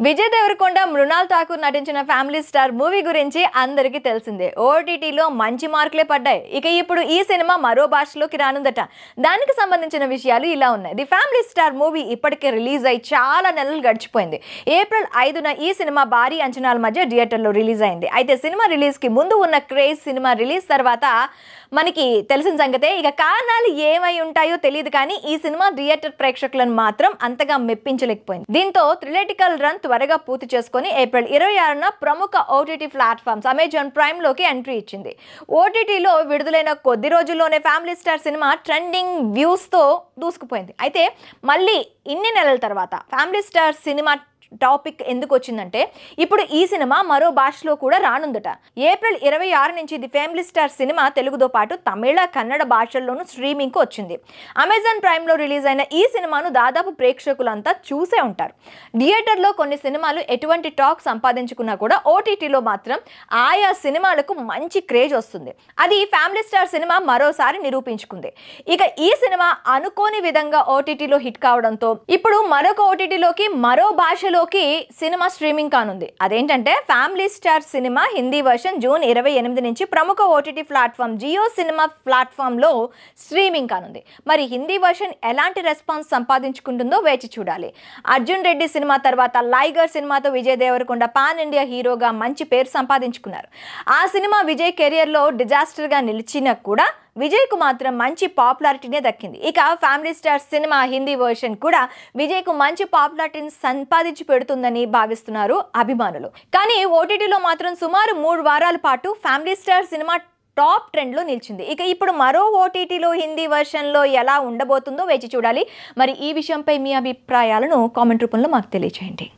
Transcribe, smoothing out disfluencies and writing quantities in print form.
విజయ్ దేవరకొండ, మృణాల్ ఠాకూర్ నటించిన family star movie గురించి అందరికీ తెలిసిందే. ఓటీటీలో మంచి మార్కులే పడ్డాయి. ఇక ఇప్పుడు ఈ సినిమా మరో భాషలోకి రానుందట. దానికి సంబంధించిన విషయాలు ఇలా ఉన్నాయి. ది ఫ్యామిలీ స్టార్ మూవీ ఇప్పటికే రిలీజ్ అయి చాలా నెలలు గడిచిపోయింది. ఏప్రిల్ 5న ఈ సినిమా భారీ అంచనాల మధ్య థియేటర్లో రిలీజ్ అయింది. అయితే సినిమా రిలీజ్ కి ముందు ఉన్న క్రేజ్ సినిమా రిలీజ్ తర్వాత మనకి తెలిసిన సంగతే. ఇక కారణాలు ఏమై ఉంటాయో తెలియదు, కానీ ఈ సినిమా థియేటర్ ప్రేక్షకులను మాత్రం అంతగా మెప్పించలేకపోయింది. దీంతో థ్రిల్లెటికల్ రన్ త్వరగా పూర్తి చేసుకుని ఏప్రిల్ 26న ప్రముఖ ఓటీటీ ప్లాట్ఫామ్స్ అమెజాన్ ప్రైమ్ లోకి ఎంట్రీ ఇచ్చింది. ఓటీటీలో విడుదలైన కొద్ది రోజుల్లోనే family Star cinema trending views తో దూసుకుపోయింది. అయితే మళ్ళీ ఇన్ని నెలల తర్వాత ఫ్యామిలీ స్టార్ సినిమా టాపిక్ ఎందుకు వచ్చిందంటే, ఇప్పుడు ఈ సినిమా మరో భాషలో కూడా రానుందట. ఏప్రిల్ 26 నుంచి ది ఫ్యామిలీ స్టార్ సినిమా తెలుగుతో పాటు తమిళ, కన్నడ భాషల్లోనూ స్ట్రీమింగ్ కు వచ్చింది. అమెజాన్ ప్రైమ్ లో రిలీజ్ అయిన ఈ సినిమాను దాదాపు ప్రేక్షకులంతా చూసే ఉంటారు. థియేటర్లో కొన్ని సినిమాలు ఎటువంటి టాక్ సంపాదించుకున్నా కూడా ఓటీటీలో మాత్రం ఆయా సినిమాలకు మంచి క్రేజ్ వస్తుంది. అది ఫ్యామిలీ స్టార్ సినిమా మరోసారి నిరూపించుకుంది. ఇక ఈ సినిమా అనుకోని విధంగా ఓటీటీలో హిట్ కావడంతో ఇప్పుడు మరొక ఓటీటీలోకి మరో భాషలో సినిమా స్ట్రీమింగ్ కానుంది. అదేంటంటే Family Star cinema Hindi version June 28 నుంచి ప్రముఖ OTT platform Jio Cinema platform లో స్ట్రీమింగ్ కానుంది. మరి హిందీ వర్షన్ ఎలాంటి రెస్పాన్స్ సంపాదించుకుంటుందో వేచి చూడాలి. అర్జున్ రెడ్డి సినిమా తర్వాత లైగర్ సినిమాతో విజయ్ దేవరకొండ పాన్ ఇండియా హీరోగా మంచి పేరు సంపాదించుకున్నారు. ఆ సినిమా విజయ్ కెరియర్ లో డిజాస్టర్ గా నిలిచినా కూడా విజయ్ కు మాత్రం మంచి పాపులారిటీనే దక్కింది. ఇక family Star cinema Hindi version కూడా విజయ్ కు మంచి పాపులారిటీని సంపాదించి పెడుతుందని భావిస్తున్నారు అభిమానులు. కానీ ఓటీటీలో మాత్రం సుమారు 3 వారాల పాటు family Star cinema top trend లో నిలిచింది. ఇక ఇప్పుడు మరో ఓటీటీలో హిందీ వర్షన్ లో ఎలా ఉండబోతుందో వేచి చూడాలి. మరి ఈ విషయంపై మీ అభిప్రాయాలను కామెంట్ రూపంలో మాకు తెలియజేయండి.